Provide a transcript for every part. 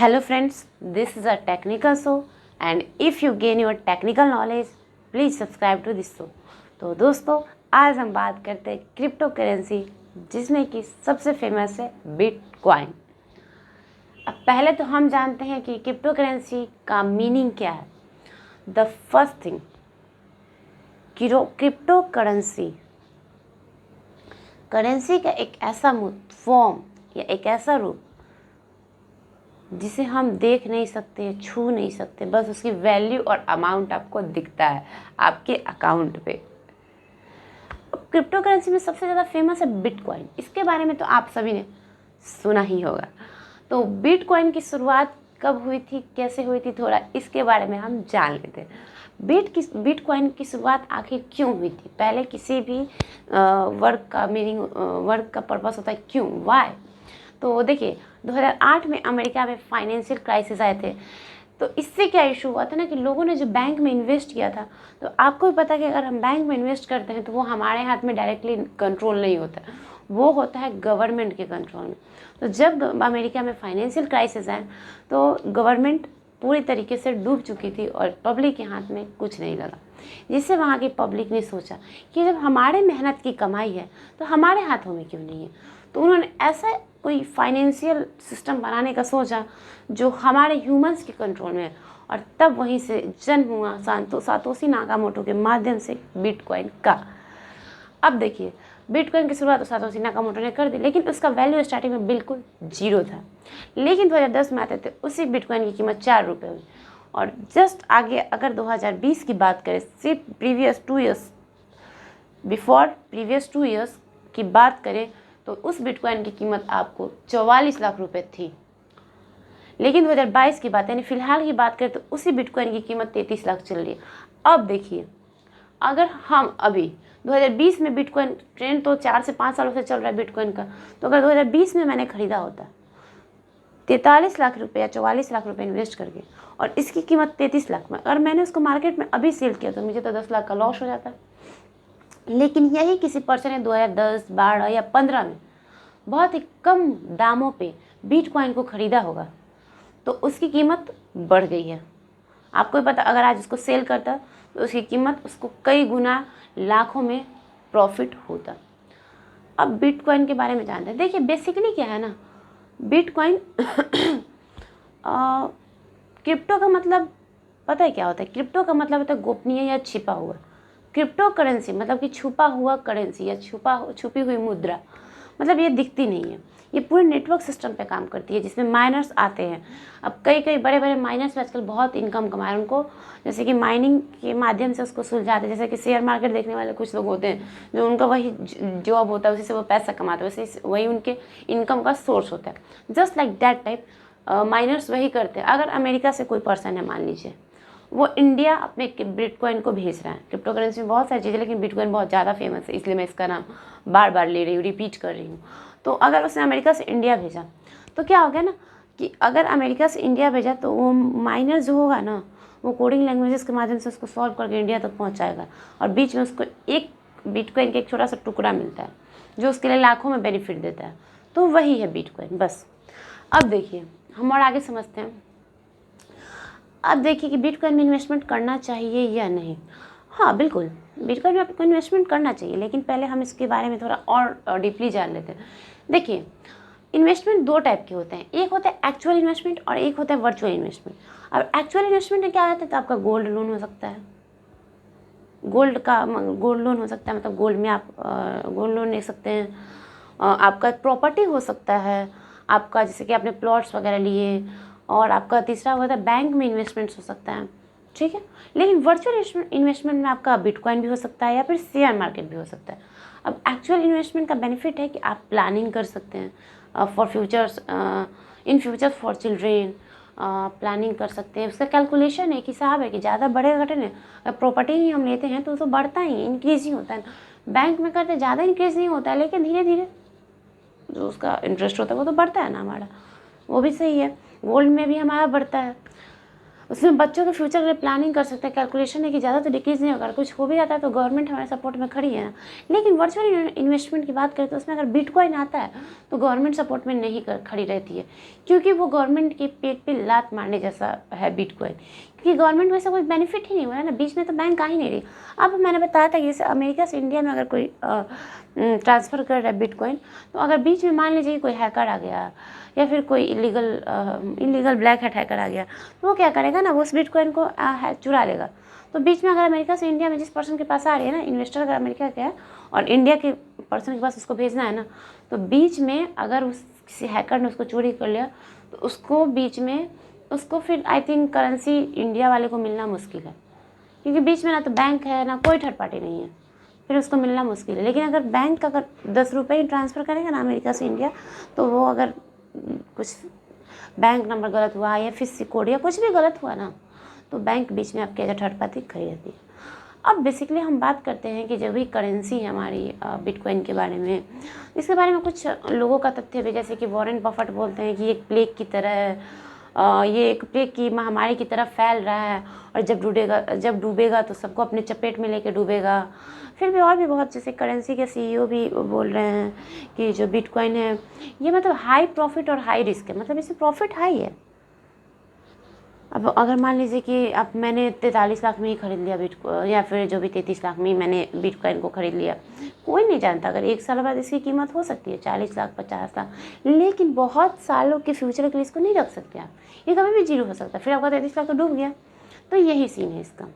Hello friends, this is a technical show and if you gain your technical knowledge, please subscribe to this show. तो दोस्तों आज हम बात करते हैं क्रिप्टो करेंसी जिसमें कि सबसे फेमस है बिटकॉइन। अब पहले तो हम जानते हैं कि क्रिप्टो करेंसी का मीनिंग क्या है। The first thing, crypto currency का एक ऐसा फॉर्म या एक ऐसा रूप जिसे हम देख नहीं सकते, छू नहीं सकते, बस उसकी वैल्यू और अमाउंट आपको दिखता है आपके अकाउंट पे। क्रिप्टो करेंसी में सबसे ज़्यादा फेमस है बिटकॉइन। इसके बारे में तो आप सभी ने सुना ही होगा। तो बिटकॉइन की शुरुआत कब हुई थी, कैसे हुई थी, थोड़ा इसके बारे में हम जान लेते हैं। बिटकॉइन की शुरुआत आखिर क्यों हुई थी। पहले किसी भी वर्क का पर्पस होता है क्यों, वाई। तो देखिए 2008 में अमेरिका में फाइनेंशियल क्राइसिस आए थे। तो इससे क्या इशू हुआ था ना कि लोगों ने जो बैंक में इन्वेस्ट किया था, तो आपको भी पता है कि अगर हम बैंक में इन्वेस्ट करते हैं तो वो हमारे हाथ में डायरेक्टली कंट्रोल नहीं होता, वो होता है गवर्नमेंट के कंट्रोल में। तो जब अमेरिका में फाइनेंशियल क्राइसिस आए तो गवर्नमेंट पूरी तरीके से डूब चुकी थी और पब्लिक के हाथ में कुछ नहीं लगा, जिससे वहाँ की पब्लिक ने सोचा कि जब हमारे मेहनत की कमाई है तो हमारे हाथों में क्यों नहीं है। तो उन्होंने ऐसा कोई फाइनेंशियल सिस्टम बनाने का सोचा जो हमारे ह्यूमंस के कंट्रोल में है, और तब वहीं से जन्म हुआ सातोशी नाकामोटो के माध्यम से बिटकॉइन का। अब देखिए बिटकॉइन की शुरुआत तो सातोशी नाकामोटो ने कर दी, लेकिन उसका वैल्यू स्टार्टिंग में बिल्कुल जीरो था। लेकिन 2010 में आते थे उसी बिटकॉइन की कीमत 4 रुपये हुई। और जस्ट आगे अगर 2020 की बात करें, सिर्फ प्रीवियस 2 ईयर्स की बात करें, तो उस बिटकॉइन की कीमत आपको 44 लाख रुपए थी। लेकिन 2022 की बात यानी फिलहाल की बात करें तो उसी बिटकॉइन की कीमत 33 लाख चल रही है। अब देखिए अगर हम अभी 2020 में बिटकॉइन ट्रेंड तो 4 से 5 सालों से चल रहा है बिटकॉइन का, तो अगर 2020 में मैंने खरीदा होता 43 लाख रुपए या 44 लाख रुपए इन्वेस्ट करके और इसकी कीमत 33 लाख में, अगर मैंने उसको मार्केट में अभी सेल किया तो मुझे तो 10 लाख का लॉस हो जाता। लेकिन यही किसी पर्सन ने 2010, 12 या 15 में बहुत ही कम दामों पे बिटकॉइन को ख़रीदा होगा तो उसकी कीमत बढ़ गई है। आपको भी पता, अगर आज उसको सेल करता तो उसकी कीमत उसको कई गुना लाखों में प्रॉफिट होता। अब बिटकॉइन के बारे में जानते हैं। देखिए बेसिकली क्या है ना, बिटकॉइन क्रिप्टो का मतलब पता है क्या होता है। क्रिप्टो का मतलब होता है गोपनीय या छिपा हुआ। क्रिप्टो करेंसी मतलब कि छुपा हुआ करेंसी या छुपी हुई मुद्रा, मतलब ये दिखती नहीं है, ये पूरे नेटवर्क सिस्टम पे काम करती है जिसमें माइनर्स आते हैं। अब कई बड़े बड़े माइनर्स आजकल बहुत इनकम कमा रहे हैं। उनको जैसे कि माइनिंग के माध्यम से उसको सुलझाते हैं। जैसे कि शेयर मार्केट देखने वाले कुछ लोग होते हैं जो उनका वही जॉब होता है, उसी से वो पैसा कमाते हैं, वैसे वही उनके इनकम का सोर्स होता है। Just like that type miners वही करते हैं। अगर अमेरिका से कोई पर्सन है, मान लीजिए वो इंडिया अपने बिटकॉइन को भेज रहा है। क्रिप्टो करेंसी में बहुत सारी चीज़ें, लेकिन बिटकॉइन बहुत ज़्यादा फेमस है, इसलिए मैं इसका नाम बार बार ले रही हूँ, रिपीट कर रही हूँ। तो अगर उसने अमेरिका से इंडिया भेजा तो क्या हो गया ना कि अगर अमेरिका से इंडिया भेजा तो वो माइनर जो होगा ना, वो कोडिंग लैंग्वेजेस के माध्यम से उसको सॉल्व करके इंडिया तक पहुँचाएगा, और बीच में उसको एक बिटकॉइन का एक छोटा सा टुकड़ा मिलता है जो उसके लिए लाखों में बेनिफिट देता है। तो वही है बिटकॉइन बस। अब देखिए हम और आगे समझते हैं। अब देखिए कि बिटकॉइन में इन्वेस्टमेंट करना चाहिए या नहीं। हाँ बिल्कुल, बिटकॉइन में आपको इन्वेस्टमेंट करना चाहिए, लेकिन पहले हम इसके बारे में थोड़ा और डीपली जान लेते हैं। देखिए इन्वेस्टमेंट 2 टाइप के होते हैं, एक होता है एक्चुअल इन्वेस्टमेंट और एक होता है वर्चुअल इन्वेस्टमेंट। अब एक्चुअल इन्वेस्टमेंट में क्या होता है, तो आपका गोल्ड लोन हो सकता है, गोल्ड लोन हो सकता है, मतलब गोल्ड में आप गोल्ड लोन ले सकते हैं। आपका प्रॉपर्टी हो सकता है, आपका जैसे कि आपने प्लॉट्स वगैरह लिए, और आपका तीसरा होता है बैंक में इन्वेस्टमेंट्स हो सकता है, ठीक है। लेकिन वर्चुअल इन्वेस्टमेंट में आपका बिटकॉइन भी हो सकता है या फिर शेयर मार्केट भी हो सकता है। अब एक्चुअल इन्वेस्टमेंट का बेनिफिट है कि आप प्लानिंग कर सकते हैं for futures, in future for children, planning कर सकते हैं। उसका कैलकुलेशन है कि साहब है कि ज़्यादा बढ़े घटे ना, प्रॉपर्टी ही हम लेते हैं तो बढ़ता ही, इंक्रीज ही होता है। बैंक में करते ज़्यादा इंक्रीज नहीं होता है, लेकिन धीरे धीरे जो उसका इंटरेस्ट होता है वो तो बढ़ता है ना हमारा, वो भी सही है। गोल्ड में भी हमारा बढ़ता है। उसमें बच्चों के फ्यूचर के लिए प्लानिंग कर सकते हैं। कैलकुलेशन है कि ज़्यादा तो डिक्रीज़ नहीं होगा, अगर कुछ हो भी जाता है तो गवर्नमेंट हमारे सपोर्ट में खड़ी है ना। लेकिन वर्चुअल इन्वेस्टमेंट की बात करें तो उसमें अगर बिटकॉइन आता है तो गवर्नमेंट सपोर्ट में नहीं खड़ी रहती है, क्योंकि वो गवर्नमेंट के पेट पे लात मारने जैसा है बिटकॉइन, क्योंकि गवर्नमेंट में से कोई बेनिफिट ही नहीं हुआ है ना, बीच में तो बैंक आ ही नहीं रही। अब मैंने बताया था कि जैसे अमेरिका से इंडिया में अगर कोई ट्रांसफ़र कर रहा है बिटकॉइन, तो अगर बीच में मान लीजिए कोई हैकर आ गया या फिर कोई इलीगल ब्लैक हैट हैकर आ गया, तो वो क्या करेगा ना, वो उस बिटकॉइन को चुरा लेगा। तो बीच में अगर अमेरिका से इंडिया में जिस पर्सन के पास आ रही है ना, इन्वेस्टर अगर अमेरिका का है और इंडिया के पर्सन के पास उसको भेजना है ना, तो बीच में अगर उस किसी हैकर ने उसको चोरी कर लिया तो उसको बीच में उसको फिर आई थिंक करेंसी इंडिया वाले को मिलना मुश्किल है, क्योंकि बीच में ना तो बैंक है ना कोई थर्ड पार्टी नहीं है, फिर उसको मिलना मुश्किल है। लेकिन अगर बैंक अगर 10 रुपये ही ट्रांसफ़र करेगा ना अमेरिका से इंडिया, तो वो अगर कुछ बैंक नंबर गलत हुआ या फिर कोड या कुछ भी गलत हुआ ना, तो बैंक बीच में आपके थर्ड पार्टी खड़ी रहती है। अब बेसिकली हम बात करते हैं कि जो भी करेंसी है हमारी बिटकॉइन के बारे में, इसके बारे में कुछ लोगों का तथ्य भी, जैसे कि वॉरेन बफेट बोलते हैं कि एक प्लेग की तरह है, ये एक प्लेग की महामारी की तरह फैल रहा है और जब डूबेगा तो सबको अपने चपेट में लेके डूबेगा। फिर भी और भी बहुत, जैसे करेंसी के सीईओ भी बोल रहे हैं कि जो बिटकॉइन है ये मतलब हाई प्रॉफिट और हाई रिस्क है, मतलब इसमें प्रॉफिट हाई है। अब अगर मान लीजिए कि अब मैंने 43 लाख में ही खरीद लिया बिटकॉइन, या फिर जो भी 33 लाख में ही मैंने बिटकॉइन को खरीद लिया, कोई नहीं जानता, अगर 1 साल बाद इसकी कीमत हो सकती है 40 लाख 50 लाख, लेकिन बहुत सालों के फ्यूचर के लिए इसको नहीं रख सकते आप, ये कभी भी जीरो हो सकता है, फिर आपका 33 लाख तो डूब गया। तो यही सीन है इसका।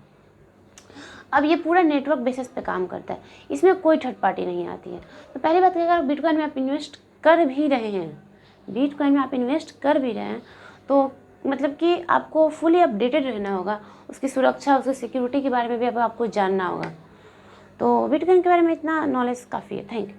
अब ये पूरा नेटवर्क बेसिस पे काम करता है, इसमें कोई थर्ड पार्टी नहीं आती है। तो पहली बात, अगर बिटकॉइन में आप इन्वेस्ट कर भी रहे हैं, तो मतलब कि आपको फुली अपडेटेड रहना होगा, उसकी सुरक्षा उसकी सिक्योरिटी के बारे में भी अब आपको जानना होगा। तो बिटकॉइन के बारे में इतना नॉलेज काफ़ी है। Thank you.